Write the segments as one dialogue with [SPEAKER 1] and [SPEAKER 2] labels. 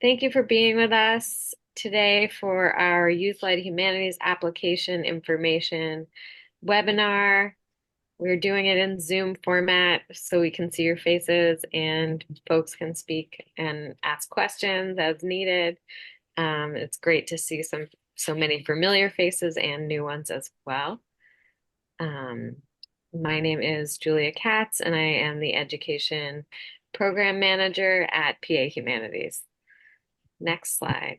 [SPEAKER 1] Thank you for being with us today for our Youth-Led Humanities Application Information webinar. We're doing it in Zoom format so we can see your faces and folks can speak and ask questions as needed. It's great to see so many familiar faces and new ones as well. Um, my name is Julia Katz, and I am the Education Program Manager at PA Humanities. Next slide.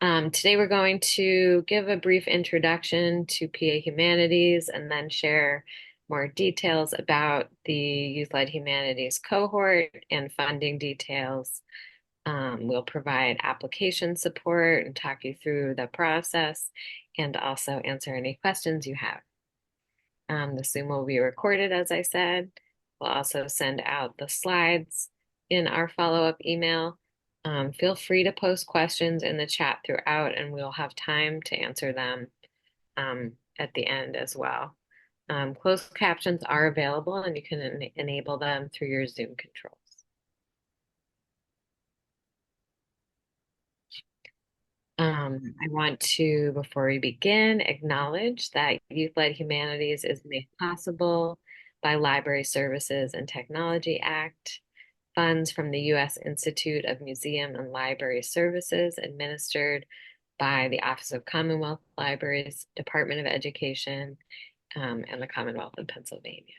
[SPEAKER 1] Today we're going to give a brief introduction to PA Humanities and then share more details about the Youth-Led Humanities cohort and funding details. We'll provide application support and talk you through the process and also answer any questions you have. The Zoom will be recorded, as I said. We'll also send out the slides in our follow-up email. Feel free to post questions in the chat throughout, and we'll have time to answer them at the end as well. Closed captions are available, and you can enable them through your Zoom controls. I want to, before we begin, acknowledge that Youth-Led Humanities is made possible by Library Services and Technology Act, funds from the U.S. Institute of Museum and Library Services administered by the Office of Commonwealth Libraries, Department of Education, and the Commonwealth of Pennsylvania.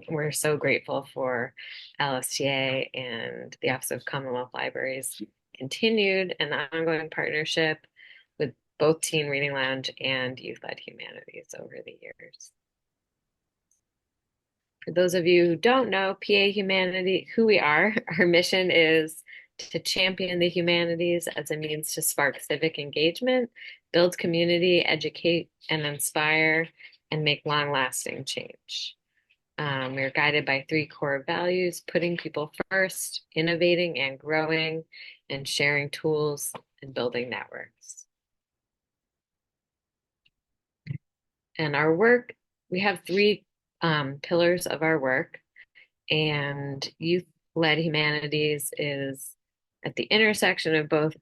[SPEAKER 1] We're so grateful for LSTA and the Office of Commonwealth Libraries' continued and ongoing partnership with both Teen Reading Lounge and Youth-Led Humanities over the years. For those of you who don't know PA Humanity, who we are, our mission is to champion the humanities as a means to spark civic engagement, build community, educate and inspire, and make long-lasting change. We're guided by three core values: putting people first, innovating and growing, and sharing tools and building networks. And our work, we have three pillars of our work, and Youth-Led Humanities is at the intersection of both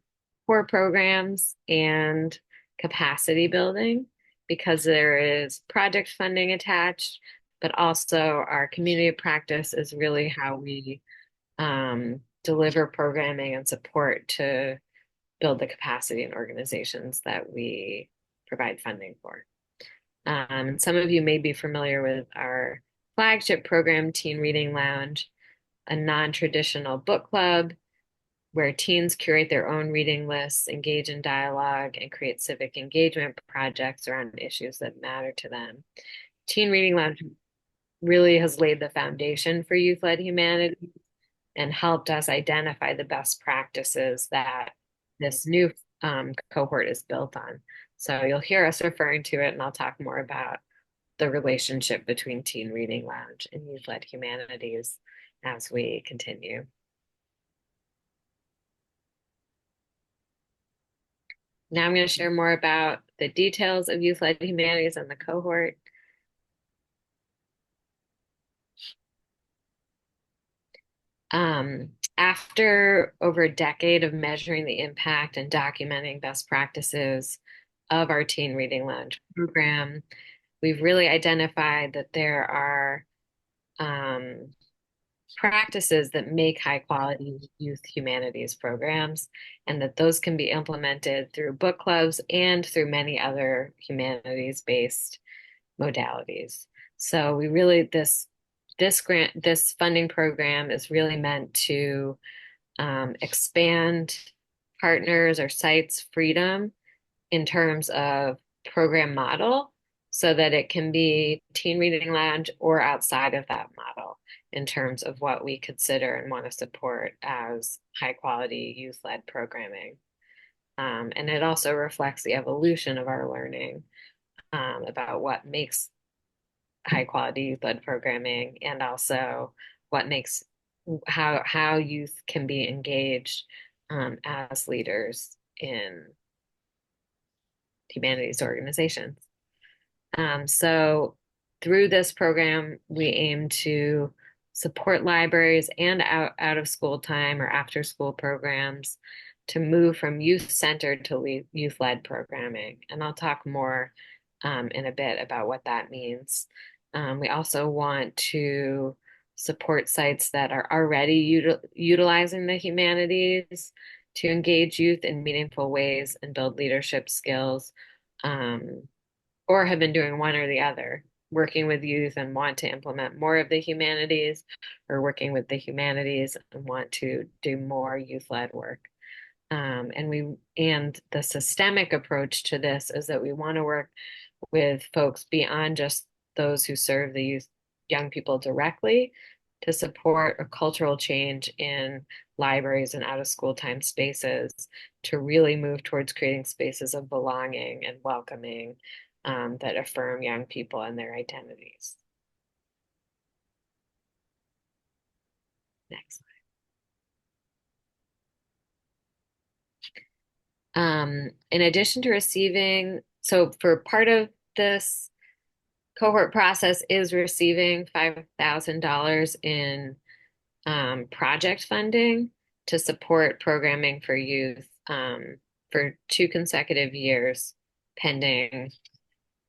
[SPEAKER 1] core programs and capacity building, because there is project funding attached, but also our community of practice is really how we deliver programming and support to build the capacity in organizations that we provide funding for. Some of you may be familiar with our flagship program, Teen Reading Lounge, a non-traditional book club where teens curate their own reading lists, engage in dialogue, and create civic engagement projects around issues that matter to them. Teen Reading Lounge really has laid the foundation for Youth-Led Humanities and helped us identify the best practices that this new cohort is built on. So you'll hear us referring to it, and I'll talk more about the relationship between Teen Reading Lounge and Youth-Led Humanities as we continue. Now I'm going to share more about the details of Youth-Led Humanities and the cohort. After over a decade of measuring the impact and documenting best practices of our Teen Reading Lounge program, we've really identified that there are practices that make high quality youth humanities programs, and that those can be implemented through book clubs and through many other humanities-based modalities. So we really, this funding program is really meant to expand partners or sites' freedom in terms of program model, so that it can be Teen Reading Lounge or outside of that model in terms of what we consider and want to support as high quality youth-led programming. And it also reflects the evolution of our learning about what makes high quality youth-led programming, and also what makes how youth can be engaged as leaders in humanities organizations. So through this program, we aim to support libraries and out of school time or after school programs to move from youth-centered to youth-led programming. And I'll talk more in a bit about what that means. We also want to support sites that are already utilizing the humanities to engage youth in meaningful ways and build leadership skills, or have been doing one or the other, working with youth and want to implement more of the humanities, or working with the humanities and want to do more youth-led work. And the systemic approach to this is that we want to work with folks beyond just those who serve the young people directly to support a cultural change in libraries and out of school time spaces to really move towards creating spaces of belonging and welcoming that affirm young people and their identities. Next. In addition to receiving, so for part of this cohort process is receiving $5,000 in project funding to support programming for youth for 2 consecutive years, pending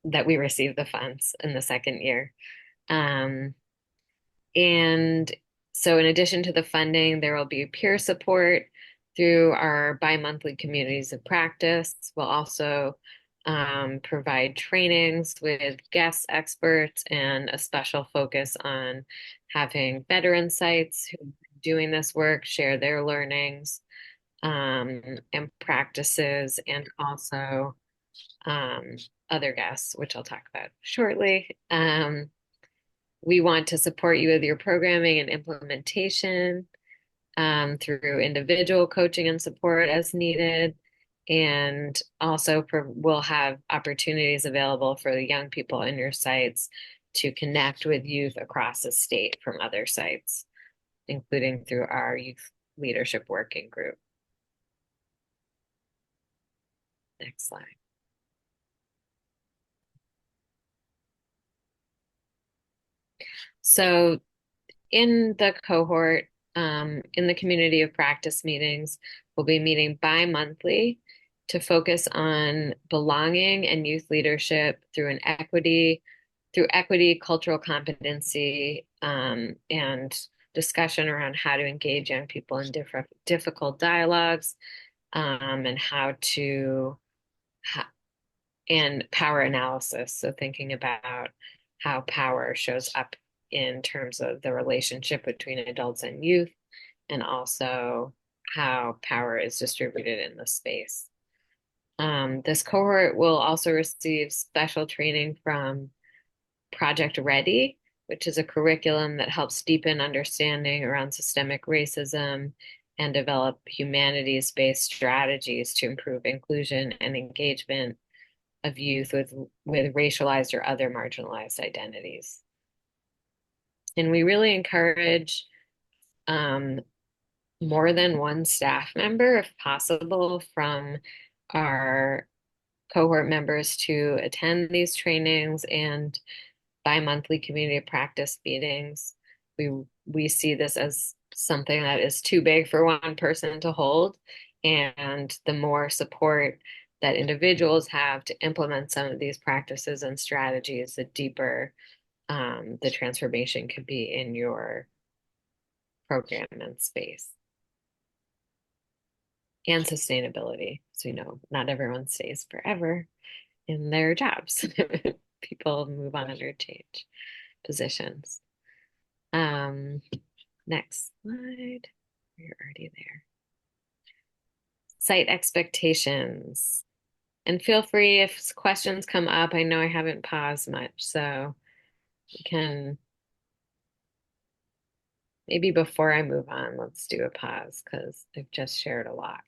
[SPEAKER 1] that we receive the funds in the second year. And so in addition to the funding, there will be peer support through our bi-monthly communities of practice. We'll also provide trainings with guest experts and a special focus on having veteran sites who are doing this work share their learnings and practices, and also other guests, which I'll talk about shortly. We want to support you with your programming and implementation through individual coaching and support as needed. And also we'll have opportunities available for the young people in your sites to connect with youth across the state from other sites, including through our youth leadership working group. Next slide. So in the cohort, in the community of practice meetings, we'll be meeting bi-monthly to focus on belonging and youth leadership through equity, cultural competency, and discussion around how to engage young people in difficult dialogues, and and power analysis. So thinking about how power shows up in terms of the relationship between adults and youth, and also how power is distributed in the space. This cohort will also receive special training from Project Ready, which is a curriculum that helps deepen understanding around systemic racism and develop humanities-based strategies to improve inclusion and engagement of youth with racialized or other marginalized identities. And we really encourage more than one staff member, if possible, from our cohort members to attend these trainings and bi-monthly community practice meetings. We see this as something that is too big for one person to hold, and the more support that individuals have to implement some of these practices and strategies, the deeper the transformation could be in your program and space. And sustainability. So, not everyone stays forever in their jobs. People move on or change positions. Next slide. You're already there. Site expectations. And feel free if questions come up. I know I haven't paused much, so you can, maybe before I move on, let's do a pause because I've just shared a lot.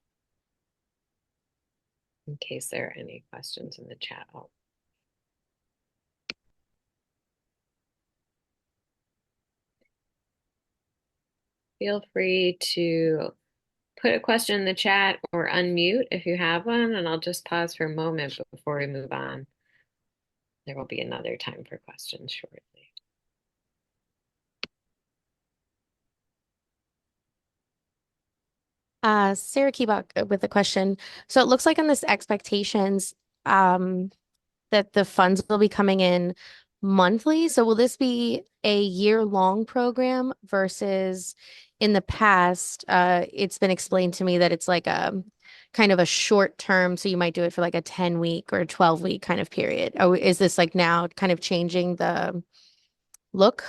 [SPEAKER 1] In case there are any questions in the chat. Feel free to put a question in the chat or unmute if you have one, and I'll just pause for a moment before we move on there will be another time for questions shortly.
[SPEAKER 2] Sarah Keebach with a question. So it looks like in this expectations, um, that the funds will be coming in monthly. So will this be a year-long program versus in the past, it's been explained to me that it's like a kind of a short term, so you might do it for like a 10-week or 12-week kind of period. Oh, is this like now kind of changing the look?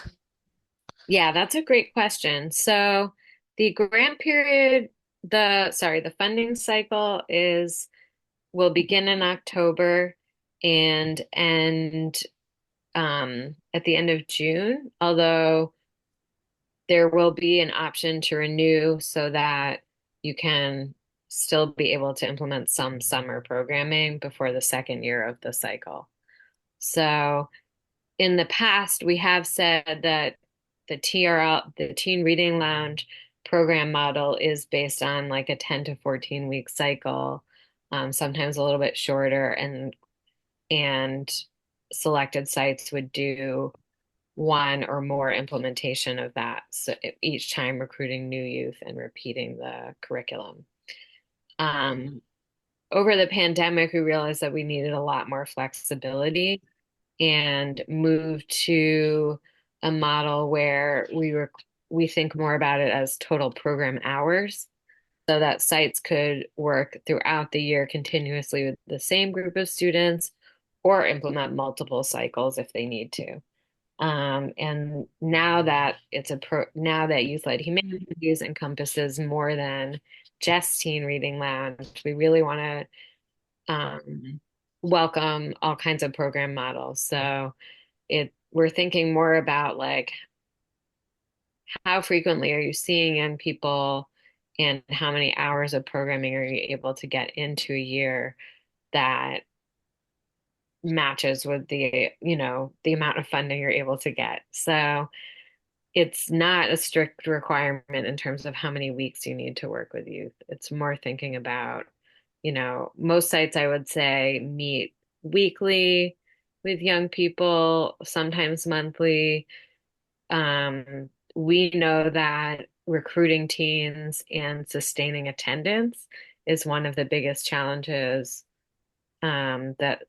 [SPEAKER 1] Yeah, that's a great question. So the grant period, the funding cycle will begin in October and end at the end of June, although there will be an option to renew so that you can still be able to implement some summer programming before the second year of the cycle. So in the past, we have said that the TRL, the Teen Reading Lounge program model is based on like a 10 to 14 week cycle, sometimes a little bit shorter, and selected sites would do one or more implementation of that. So each time recruiting new youth and repeating the curriculum. Um, Over the pandemic, we realized that we needed a lot more flexibility and moved to a model where we think more about it as total program hours so that sites could work throughout the year continuously with the same group of students or implement multiple cycles if they need to. And now that Youth-Led Humanities encompasses more than just Teen Reading Lounge, we really want to welcome all kinds of program models. So we're thinking more about like how frequently are you seeing young people and how many hours of programming are you able to get into a year that matches with the amount of funding you're able to get. So it's not a strict requirement in terms of how many weeks you need to work with youth. It's more thinking about, most sites I would say meet weekly with young people, sometimes monthly. We know that recruiting teens and sustaining attendance is one of the biggest challenges that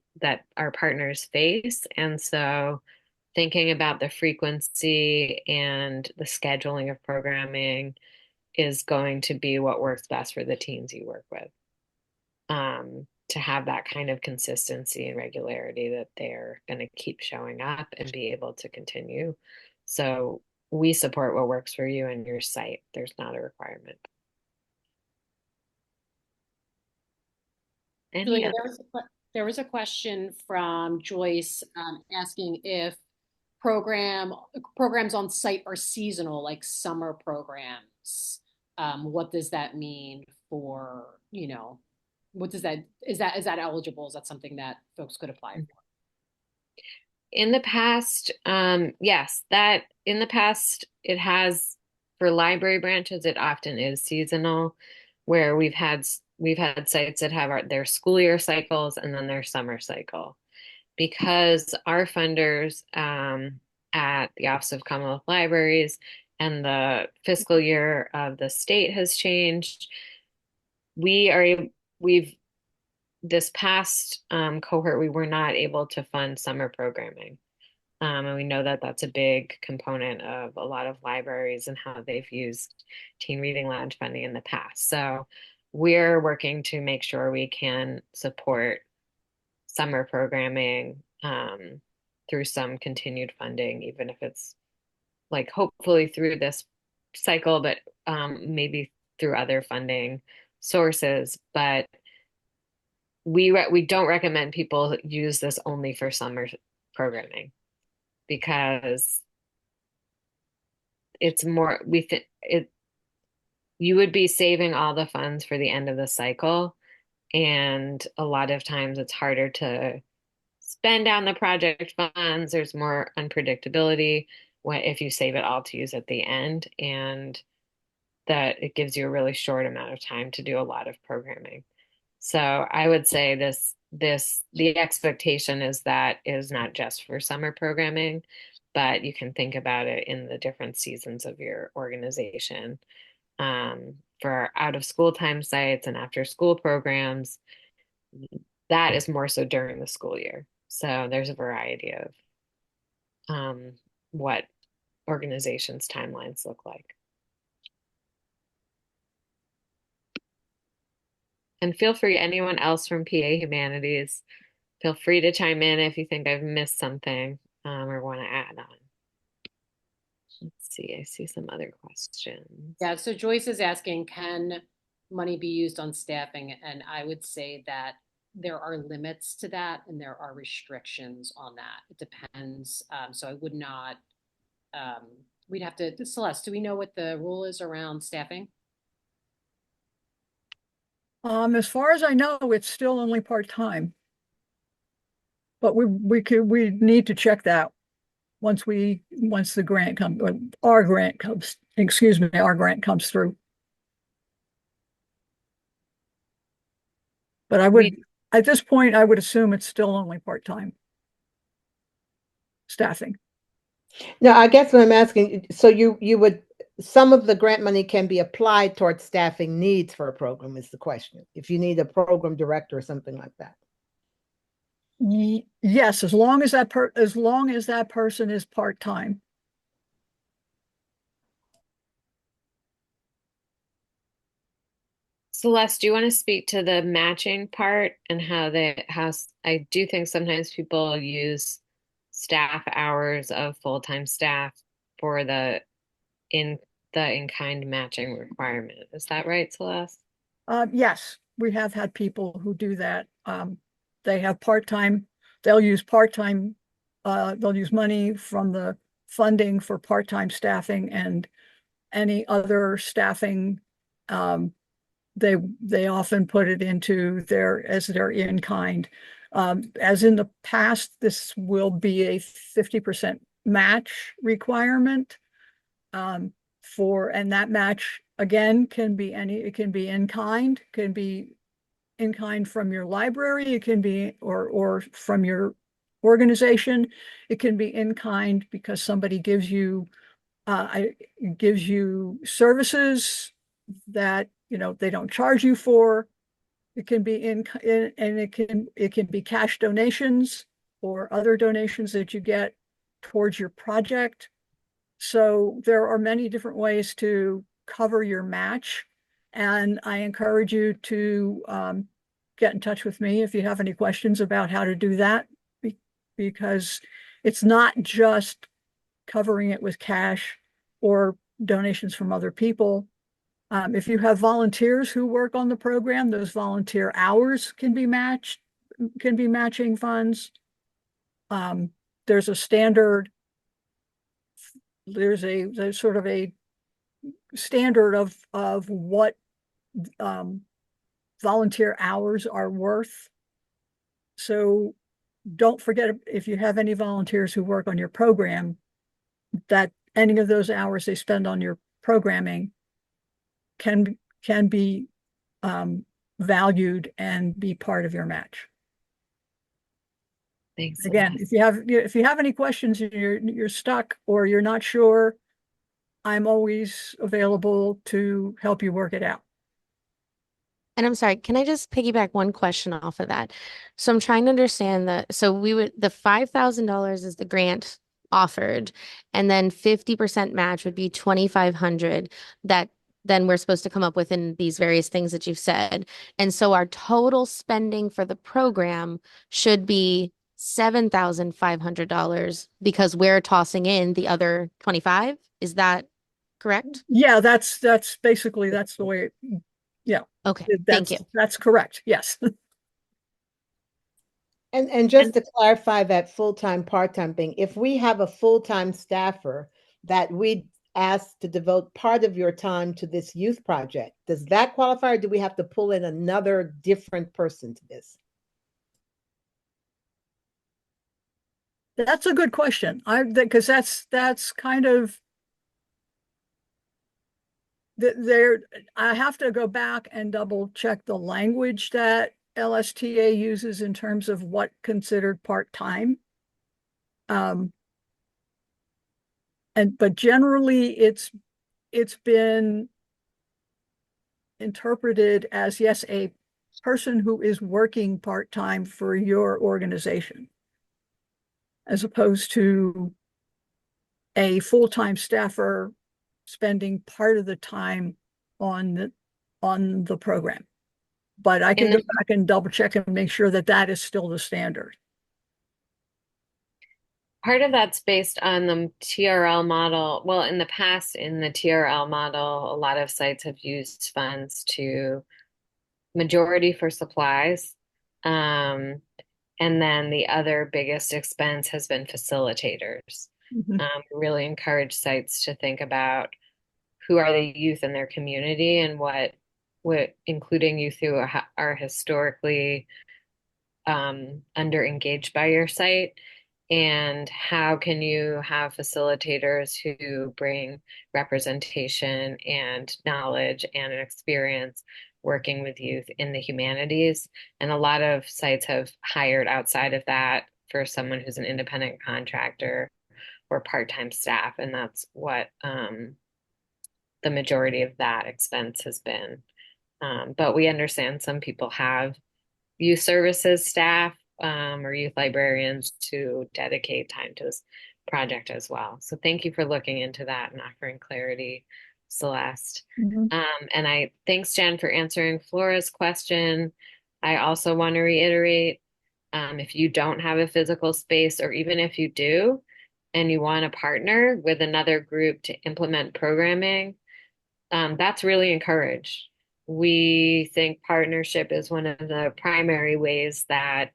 [SPEAKER 1] our partners face. And so thinking about the frequency and the scheduling of programming is going to be what works best for the teens you work with. To have that kind of consistency and regularity that they're going to keep showing up and be able to continue. So we support what works for you and your site. There's not a requirement. Any
[SPEAKER 3] Julia,
[SPEAKER 1] other?
[SPEAKER 3] there was a question from Joyce asking if programs on site are seasonal, like summer programs. What does that mean for, what does that is that eligible? Is that something that folks could apply for?
[SPEAKER 1] In the past, yes, that in the past it has for library branches, it often is seasonal, where we've had sites that have their school year cycles and then their summer cycle. Because our funders at the Office of Commonwealth Libraries and the fiscal year of the state has changed, we are we've this past cohort we were not able to fund summer programming. And we know that that's a big component of a lot of libraries and how they've used Teen Reading Lounge funding in the past. So we're working to make sure we can support summer programming through some continued funding, even if it's like hopefully through this cycle, but maybe through other funding sources. But we don't recommend people use this only for summer programming because it's more we think it you would be saving all the funds for the end of the cycle, and a lot of times it's harder to spend down the project funds. There's more unpredictability if you save it all to use at the end, and that it gives you a really short amount of time to do a lot of programming. So I would say the expectation is that is not just for summer programming, but you can think about it in the different seasons of your organization. For out of school time sites and after school programs, that is more so during the school year. So there's a variety of what organizations' timelines look like. And feel free, anyone else from PA Humanities, feel free to chime in if you think I've missed something or want to add on. Let's see, I see some other questions.
[SPEAKER 3] Yeah, so Joyce is asking, can money be used on staffing? And I would say that there are limits to that and there are restrictions on that. It depends. So I would not, we'd have to, Celeste, do we know what the rule is around staffing?
[SPEAKER 4] As far as I know, it's still only part-time. But we need to check that once the grant comes, our grant comes, excuse me, our grant comes through. But at this point, I would assume it's still only part-time staffing.
[SPEAKER 5] No, I guess what I'm asking, so you would, some of the grant money can be applied towards staffing needs for a program is the question. If you need a program director or something like that.
[SPEAKER 4] Yes, as long as that person is part-time.
[SPEAKER 1] Celeste, do you want to speak to the matching part and how I do think sometimes people use staff hours of full-time staff for the in-kind matching requirement. Is that right, Celeste?
[SPEAKER 4] Yes, we have had people who do that. They have part-time, they'll use part-time, they'll use money from the funding for part-time staffing and any other staffing. They often put it into their in-kind. As in the past, this will be a 50% match requirement. And that match again it can be in kind from your library, it can be or from your organization, it can be in kind because somebody gives you services that they don't charge you for. It can be and it can be cash donations or other donations that you get towards your project. So there are many different ways to cover your match, and I encourage you to get in touch with me if you have any questions about how to do that, because it's not just covering it with cash or donations from other people. If you have volunteers who work on the program, those volunteer hours can be matching funds. There's a standard, there's sort of a standard of what volunteer hours are worth. So don't forget, if you have any volunteers who work on your program, that any of those hours they spend on your programming can be valued and be part of your match.
[SPEAKER 1] Thanks.
[SPEAKER 4] Again, if you have any questions, you're stuck or you're not sure, I'm always available to help you work it out.
[SPEAKER 2] And I'm sorry, can I just piggyback one question off of that? So I'm trying to understand that. So the $5,000 is the grant offered, and then 50% match would be 2,500 that then we're supposed to come up with in these various things that you've said. And so our total spending for the program should be $7,500 because we're tossing in the other 25. Is that correct?
[SPEAKER 4] Yeah, that's basically that's the way. Yeah.
[SPEAKER 2] Okay, thank you.
[SPEAKER 4] That's correct. Yes.
[SPEAKER 5] And just to clarify that full-time, part-time thing, if we have a full-time staffer that we ask to devote part of your time to this youth project, does that qualify, or do we have to pull in another different person to this?
[SPEAKER 4] That's a good question. Because that's kind of I have to go back and double check the language that LSTA uses in terms of what considered part-time. But generally it's been interpreted as, yes, a person who is working part-time for your organization, as opposed to a full-time staffer spending part of the time on the program. But I can go back and double check and make sure that that is still the standard.
[SPEAKER 1] Part of that's based on the TRL model. Well, in the past, in the TRL model, a lot of sites have used funds to majority for supplies. And then the other biggest expense has been facilitators. Really encourage sites to think about who are the youth in their community and what including youth who are historically under engaged by your site, and how can you have facilitators who bring representation and knowledge and an experience working with youth in the humanities. And a lot of sites have hired outside of that for someone who's an independent contractor or part-time staff, and that's what the majority of that expense has been. But we understand some people have youth services staff or youth librarians to dedicate time to this project as well. So thank you for looking into that and offering clarity, Celeste. And thanks, Jen, for answering Flora's question. I also want to reiterate, if you don't have a physical space, or even if you do, and you want to partner with another group to implement programming, that's really encouraged. We think partnership is one of the primary ways that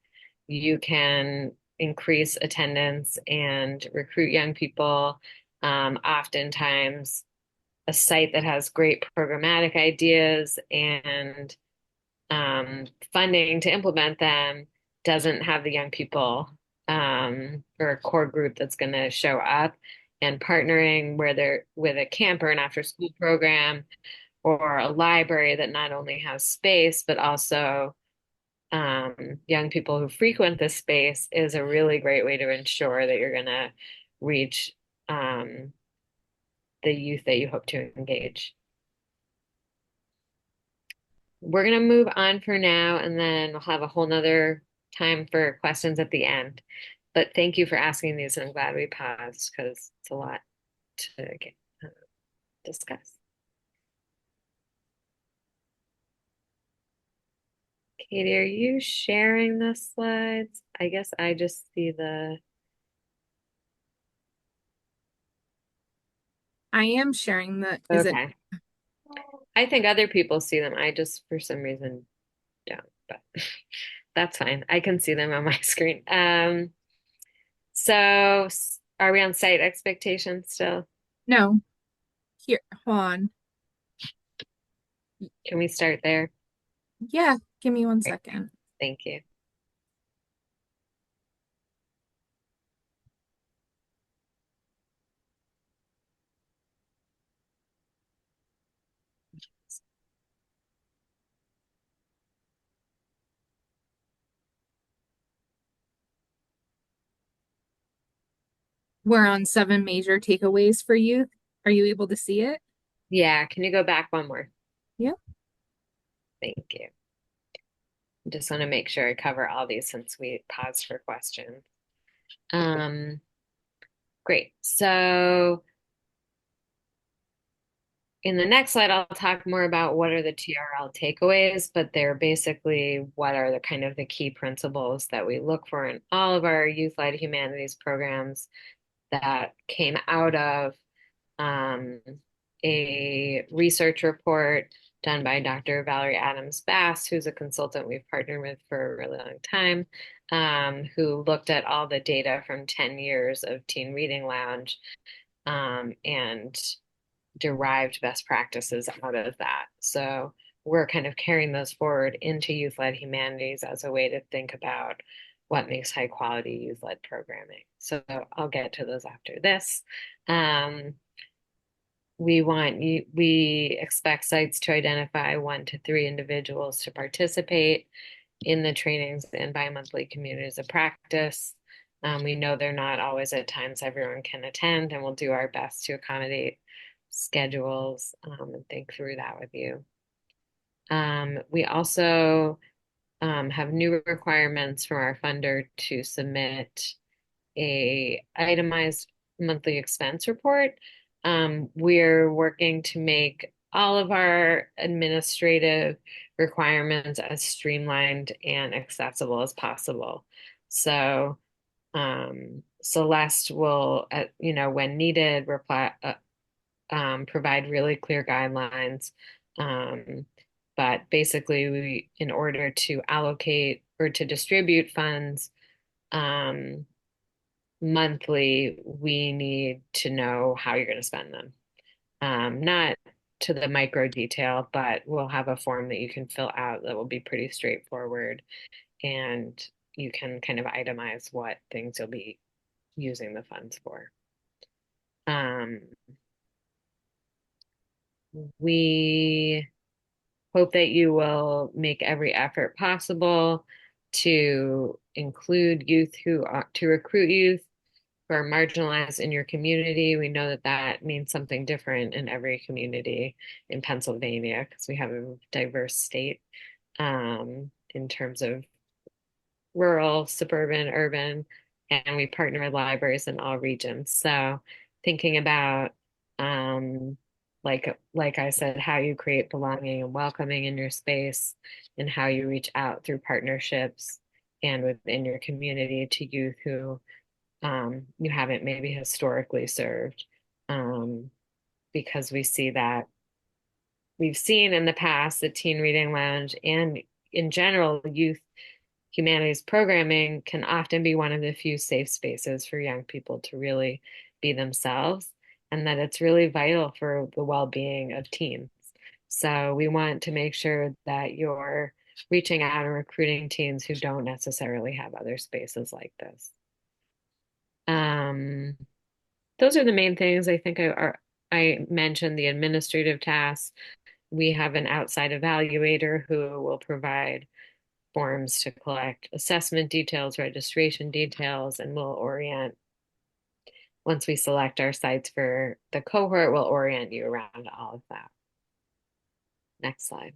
[SPEAKER 1] you can increase attendance and recruit young people. Oftentimes, a site that has great programmatic ideas and funding to implement them doesn't have the young people or a core group that's going to show up. And partnering where they're with a camper, an after school program, or a library that not only has space, but also young people who frequent this space is a really great way to ensure that you're going to reach the youth that you hope to engage. We're going to move on for now, and then we'll have a whole nother time for questions at the end. But thank you for asking these, and I'm glad we paused because it's a lot to discuss. Katie, are you sharing the slides? I guess I just see the...
[SPEAKER 6] I am sharing the,
[SPEAKER 1] Okay. I think other people see them. I just, for some reason, don't, but that's fine. I can see them on my screen. So are we on site expectations still?
[SPEAKER 6] No. Here, hold on.
[SPEAKER 1] Can we start there?
[SPEAKER 6] Yeah, give me 1 second.
[SPEAKER 1] Thank you.
[SPEAKER 6] We're on 7 major takeaways for youth. Are you able to see it?
[SPEAKER 1] Yeah, can you go back one more?
[SPEAKER 6] Yep.
[SPEAKER 1] Thank you. I just want to make sure I cover all these since we paused for questions. Great. So in the next slide, I'll talk more about what are the TRL takeaways, but they're basically what are the kind of the key principles that we look for in all of our youth-led humanities programs that came out of a research report done by Dr. Valerie Adams-Bass, who's a consultant we've partnered with for a really long time, who looked at all the data from 10 years of Teen Reading Lounge and derived best practices out of that. So we're kind of carrying those forward into youth-led humanities as a way to think about what makes high quality youth-led programming. So I'll get to those after this. we expect sites to identify 1 to 3 individuals to participate in the trainings and bi-monthly communities of practice. We know they're not always at times everyone can attend, and we'll do our best to accommodate schedules and think through that with you. We also have new requirements from our funder to submit a itemized monthly expense report. We're working to make all of our administrative requirements as streamlined and accessible as possible. So Celeste will, when needed, provide really clear guidelines. But basically, in order to allocate or to distribute funds monthly, we need to know how you're going to spend them. Not to the micro detail, but we'll have a form that you can fill out that will be pretty straightforward, and you can kind of itemize what things you'll be using the funds for. We hope that you will make every effort possible to include youth to recruit youth who are marginalized in your community. We know that that means something different in every community in Pennsylvania because we have a diverse state in terms of rural, suburban, urban, and we partner with libraries in all regions. So thinking about like I said, how you create belonging and welcoming in your space and how you reach out through partnerships and within your community to youth who you haven't maybe historically served. Because we see that we've seen in the past the Teen Reading Lounge and in general youth humanities programming can often be one of the few safe spaces for young people to really be themselves, and that it's really vital for the well-being of teens. So we want to make sure that you're reaching out and recruiting teens who don't necessarily have other spaces like this. Those are the main things I think I mentioned. The administrative tasks. We have an outside evaluator who will provide forms to collect assessment details, registration details, and we'll orient, once we select our sites for the cohort, we'll orient you around all of that. Next slide.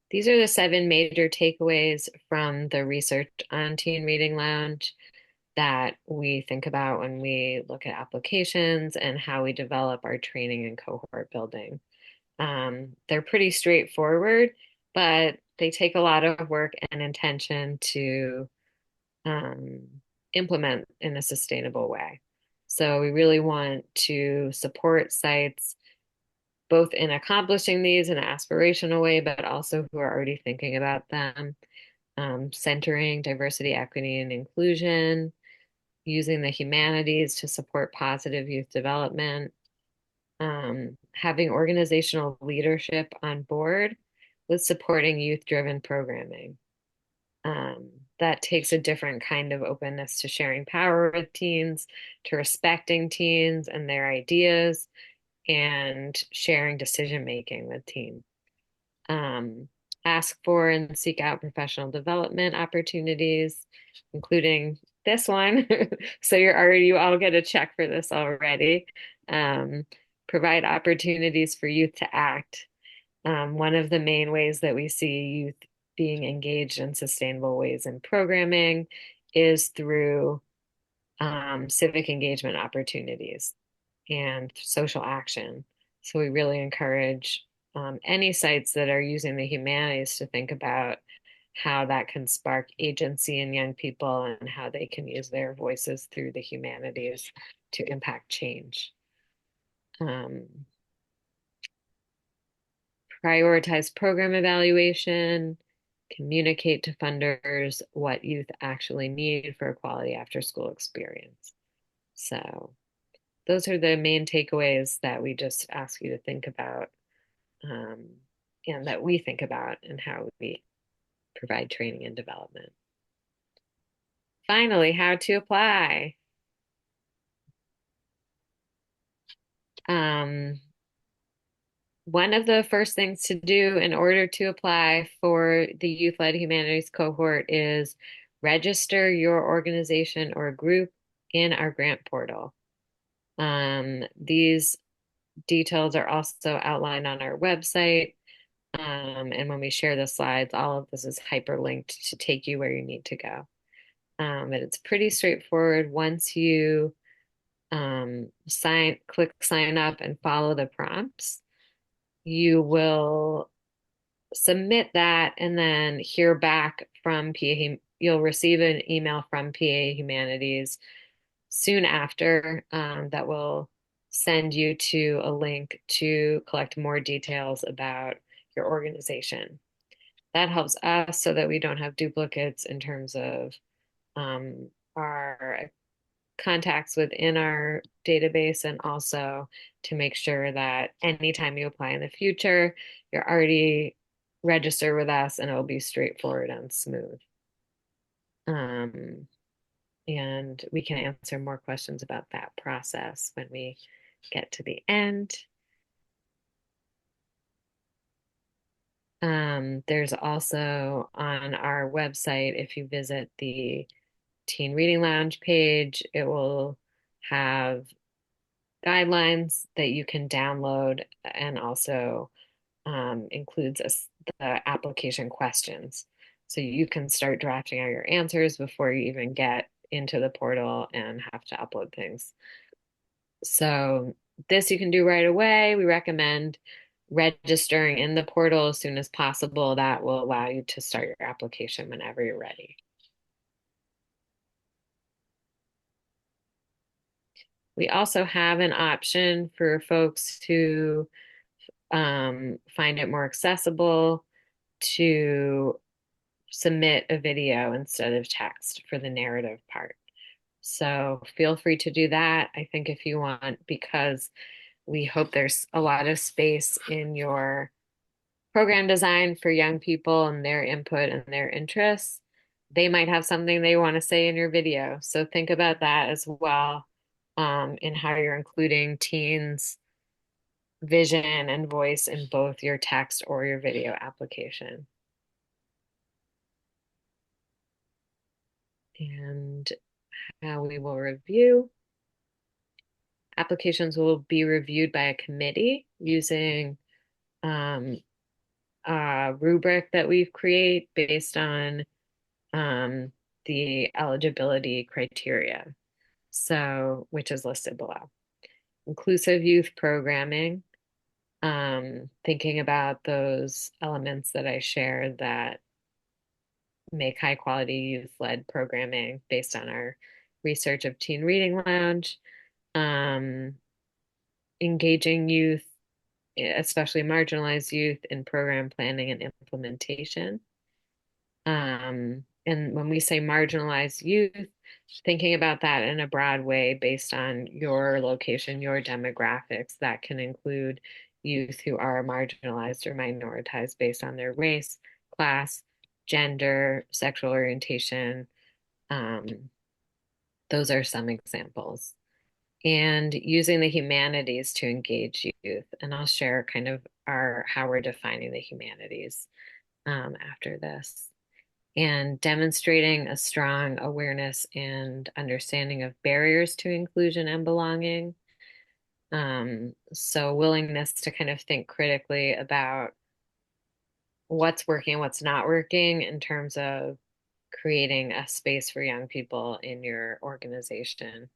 [SPEAKER 1] These are the 7 major takeaways from the research on Teen Reading Lounge that we think about when we look at applications and how we develop our training and cohort building. They're pretty straightforward, but they take a lot of work and intention to implement in a sustainable way. So we really want to support sites both in accomplishing these in an aspirational way, but also who are already thinking about them, centering diversity, equity, and inclusion, using the humanities to support positive youth development, having organizational leadership on board with supporting youth-driven programming. That takes a different kind of openness to sharing power with teens, to respecting teens and their ideas, and sharing decision-making with teens. Ask for and seek out professional development opportunities, including this one. So you all get a check for this already. Provide opportunities for youth to act. One of the main ways that we see youth being engaged in sustainable ways in programming is through civic engagement opportunities and social action. So we really encourage any sites that are using the humanities to think about how that can spark agency in young people and how they can use their voices through the humanities to impact change. Prioritize program evaluation, communicate to funders what youth actually need for a quality after school experience. So those are the main takeaways that we just ask you to think about and that we think about and how we provide training and development. finally, how to apply. Um, One of the first things to do in order to apply for the Youth-Led Humanities Cohort is register your organization or group in our grant portal. These details are also outlined on our website. And when we share the slides, all of this is hyperlinked to take you where you need to go. But it's pretty straightforward. Once you click sign up and follow the prompts, you will submit that and then hear back from PA. You'll receive an email from PA Humanities soon after that will send you to a link to collect more details about your organization. That helps us so that we don't have duplicates in terms of our contacts within our database, and also to make sure that anytime you apply in the future, you're already registered with us and it'll be straightforward and smooth. And we can answer more questions about that process when we get to the end. There's also on our website, if you visit the Teen Reading Lounge page, it will have guidelines that you can download, and also includes the application questions. So you can start drafting out your answers before you even get into the portal and have to upload things. So this you can do right away. We recommend registering in the portal as soon as possible. That will allow you to start your application whenever you're ready. We also have an option for folks who find it more accessible to submit a video instead of text for the narrative part. So feel free to do that, I think, if you want, because we hope there's a lot of space in your program design for young people and their input and their interests. They might have something they want to say in your video. So think about that as well, in how you're including teens' vision and voice in both your text or your video application. And how we will review. Applications will be reviewed by a committee using a rubric that we've created based on the eligibility criteria, so which is listed below. Inclusive youth programming, thinking about those elements that I shared that make high quality youth-led programming based on our research of Teen Reading Lounge. Engaging youth, especially marginalized youth, in program planning and implementation. And when we say marginalized youth, thinking about that in a broad way based on your location, your demographics, that can include youth who are marginalized or minoritized based on their race, class, gender, sexual orientation. Those are some examples. And using the humanities to engage youth. And I'll share kind of how we're defining the humanities after this. And demonstrating a strong awareness and understanding of barriers to inclusion and belonging. So willingness to kind of think critically about what's working, what's not working in terms of creating a space for young people in your organization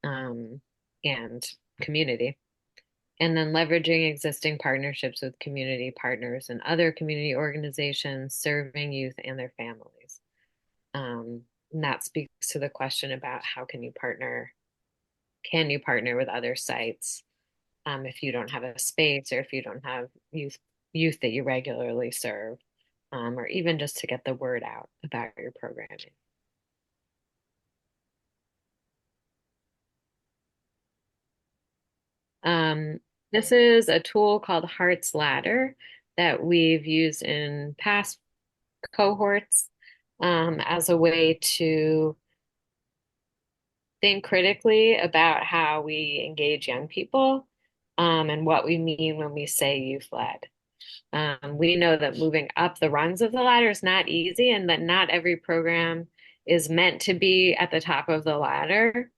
[SPEAKER 1] and community. And then leveraging existing partnerships with community partners and other community organizations serving youth and their families. And that speaks to the question about how can you partner with other sites if you don't have a space, or if you don't have youth that you regularly serve, or even just to get the word out about your programming. This is a tool called Heart's Ladder that we've used in past cohorts as a way to think critically about how we engage young people, and what we mean when we say youth-led. We know that moving up the rungs of the ladder is not easy, and that not every program is meant to be at the top of the ladder,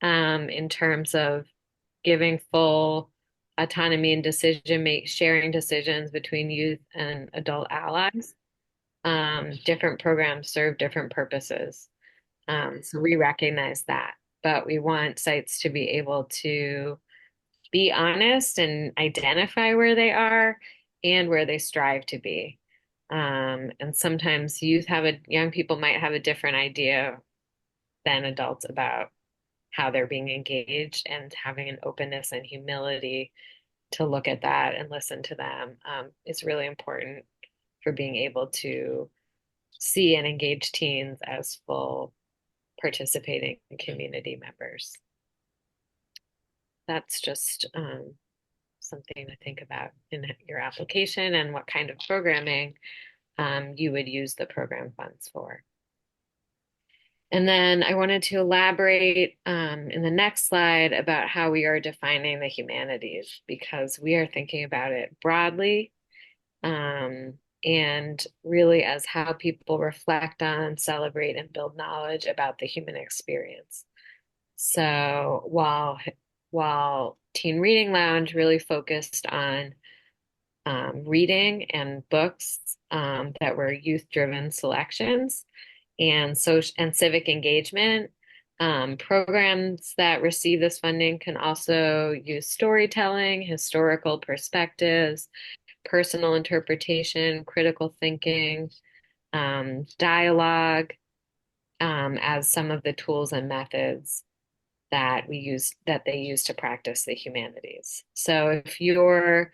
[SPEAKER 1] in terms of giving full autonomy and sharing decisions between youth and adult allies. Different programs serve different purposes. So we recognize that, but we want sites to be able to be honest and identify where they are and where they strive to be. And sometimes young people might have a different idea than adults about how they're being engaged, and having an openness and humility to look at that and listen to them, is really important for being able to see and engage teens as full participating community members. That's just something to think about in your application, and what kind of programming you would use the program funds for. And then I wanted to elaborate in the next slide about how we are defining the humanities, because we are thinking about it broadly, and really as how people reflect on, celebrate, and build knowledge about the human experience. So while Teen Reading Lounge really focused on reading and books that were youth-driven selections, and social and civic engagement, programs that receive this funding can also use storytelling, historical perspectives, personal interpretation, critical thinking, dialogue, as some of the tools and methods that they use to practice the humanities. So if you're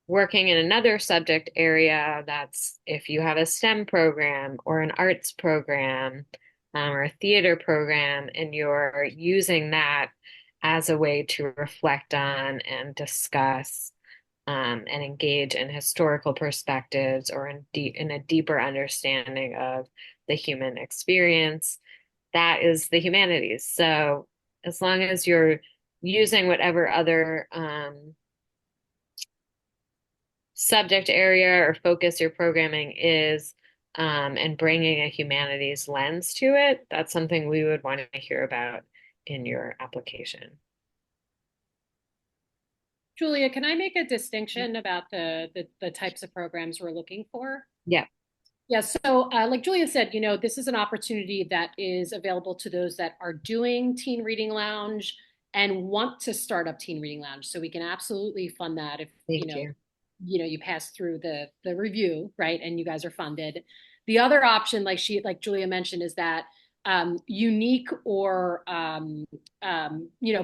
[SPEAKER 1] working in another subject area, that's if you have a STEM program or an arts program, or a theater program, and you're using that as a way to reflect on and discuss, and engage in historical perspectives, or in a deeper understanding of the human experience, that is the humanities. So as long as you're using whatever other subject area or focus your programming is, and bringing a humanities lens to it, that's something we would want to hear about in your application.
[SPEAKER 3] Julia, can I make a distinction about the types of programs we're looking for?
[SPEAKER 1] Yeah.
[SPEAKER 3] Yeah, so like Julia said, this is an opportunity that is available to those that are doing Teen Reading Lounge and want to start up Teen Reading Lounge. So we can absolutely fund that if
[SPEAKER 1] Thank you.
[SPEAKER 3] You pass through the review, right? And you guys are funded. The other option, like Julia mentioned, is that unique or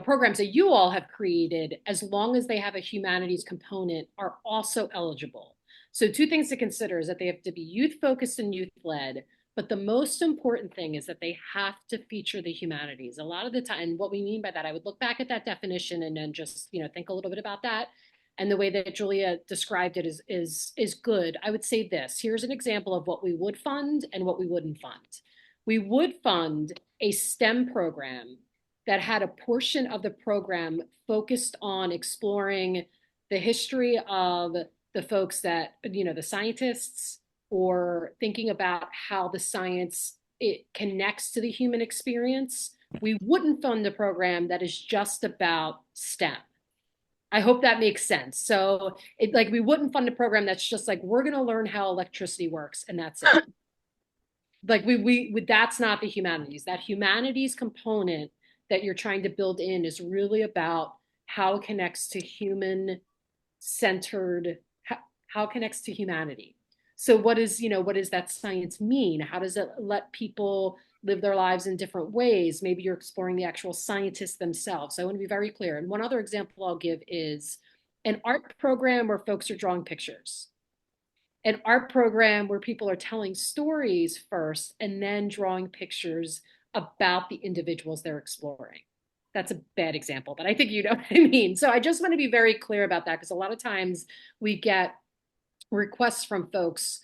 [SPEAKER 3] programs that you all have created, as long as they have a humanities component, are also eligible. So two things to consider is that they have to be youth focused and youth led. But the most important thing is that they have to feature the humanities. A lot of the time, and what we mean by that, I would look back at that definition and then just think a little bit about that. And the way that Julia described it is good. I would say this. Here's an example of what we would fund and what we wouldn't fund. We would fund a STEM program that had a portion of the program focused on exploring the history of the folks that, the scientists, or thinking about how the science it connects to the human experience. We wouldn't fund a program that is just about STEM. I hope that makes sense. So we wouldn't fund a program that's just like, we're going to learn how electricity works and that's it. Like that's not the humanities. That humanities component that you're trying to build in is really about how it connects to human centered, how it connects to humanity. So what does that science mean? How does it let people live their lives in different ways? Maybe you're exploring the actual scientists themselves. So I want to be very clear. And one other example I'll give is an art program where folks are drawing pictures. An art program where people are telling stories first and then drawing pictures about the individuals they're exploring. That's a bad example, but I think you know what I mean. So I just want to be very clear about that, because a lot of times we get requests from folks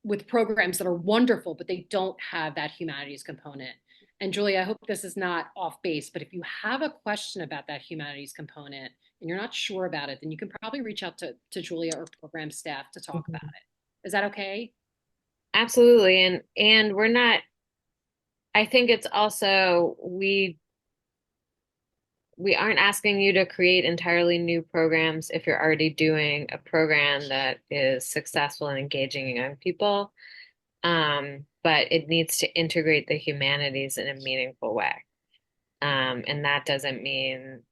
[SPEAKER 3] with programs that are wonderful, but they don't have that humanities component. And Julie, I hope this is not off base, but if you have a question about that humanities component and you're not sure about it, then you can probably reach out to Julia or program staff to talk about
[SPEAKER 1] Mhm.
[SPEAKER 3] it. Is that okay?
[SPEAKER 1] Absolutely. And we're not, I think it's also we aren't asking you to create entirely new programs if you're already doing a program that is successful in engaging young people. But it needs to integrate the humanities in a meaningful way. And that doesn't mean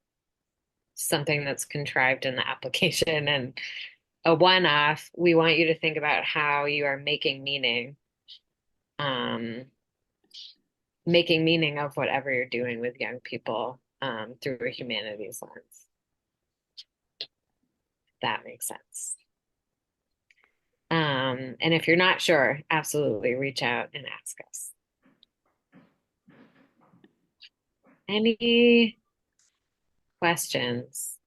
[SPEAKER 1] something that's contrived in the application and a one-off. We want you to think about how you are um, making meaning of whatever you're doing with young people through a humanities lens. That makes sense. And if you're not sure, absolutely reach out and ask us. Any questions?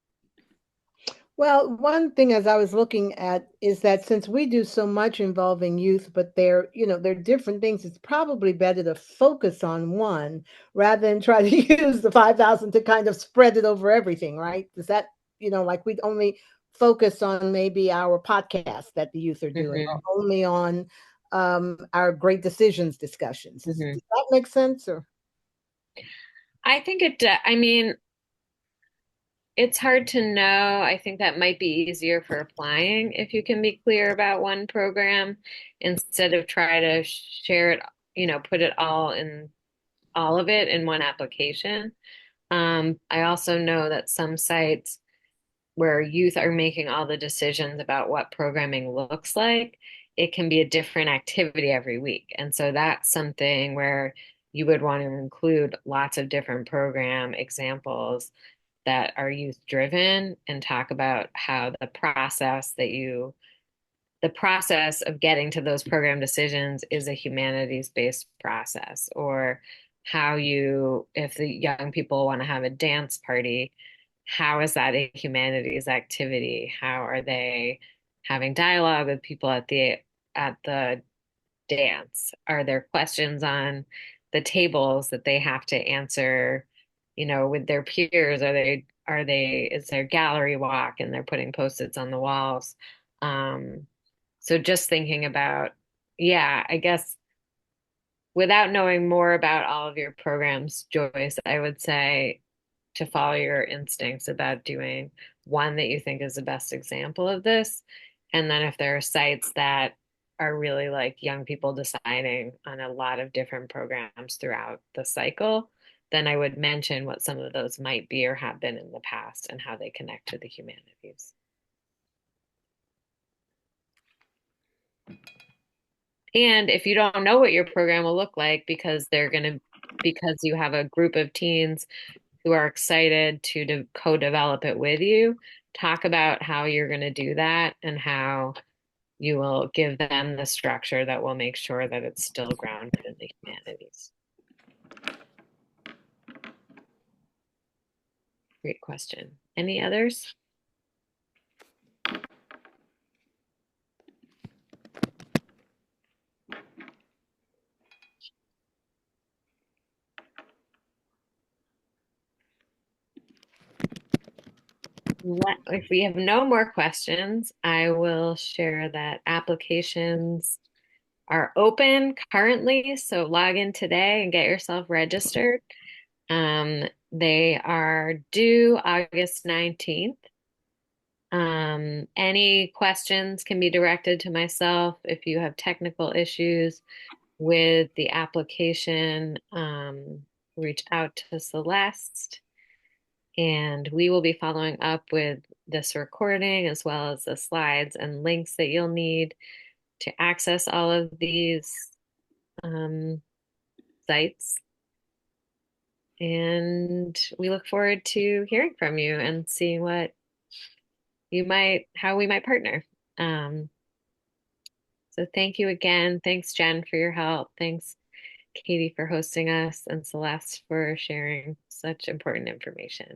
[SPEAKER 5] Well, one thing as I was looking at is that since we do so much involving youth, but they're different things, it's probably better to focus on one rather than try to use the 5,000 to kind of spread it over everything, right? Is that, like we'd only focus on maybe our podcast that the youth are doing, or
[SPEAKER 1] Hmm.
[SPEAKER 5] only on our great decisions discussions. Does
[SPEAKER 1] Hmm.
[SPEAKER 5] that make sense? Or
[SPEAKER 1] I think I mean, it's hard to know. I think that might be easier for applying if you can be clear about one program instead of try to share it, put it all of it in one application. I also know that some sites where youth are making all the decisions about what programming looks like, it can be a different activity every week. And so that's something where you would want to include lots of different program examples that are youth driven and talk about how the process of getting to those program decisions is a humanities based process, or if the young people want to have a dance party, how is that a humanities activity? How are they having dialogue with people at the dance? Are there questions on the tables that they have to answer, with their peers? Is there gallery walk and they're putting post-its on the walls? So just thinking about, yeah, I guess without knowing more about all of your programs, Joyce, I would say to follow your instincts about doing one that you think is the best example of this. And then if there are sites that are really like young people deciding on a lot of different programs throughout the cycle, then I would mention what some of those might be or have been in the past and how they connect to the humanities. And if you don't know what your program will look like because you have a group of teens who are excited to co-develop it with you, talk about how you're going to do that and how you will give them the structure that will make sure that it's still grounded in the humanities. Great question. Any others? If we have no more questions, I will share that applications are open currently, so log in today and get yourself registered. They are due August 19th. Any questions can be directed to myself. If you have technical issues with the application, reach out to Celeste, and we will be following up with this recording as well as the slides and links that you'll need to access all of these sites. And we look forward to hearing from you and seeing how we might partner. Um, so thank you again. Thanks, Jen, for your help. Thanks, Katie, for hosting us, and Celeste for sharing such important information.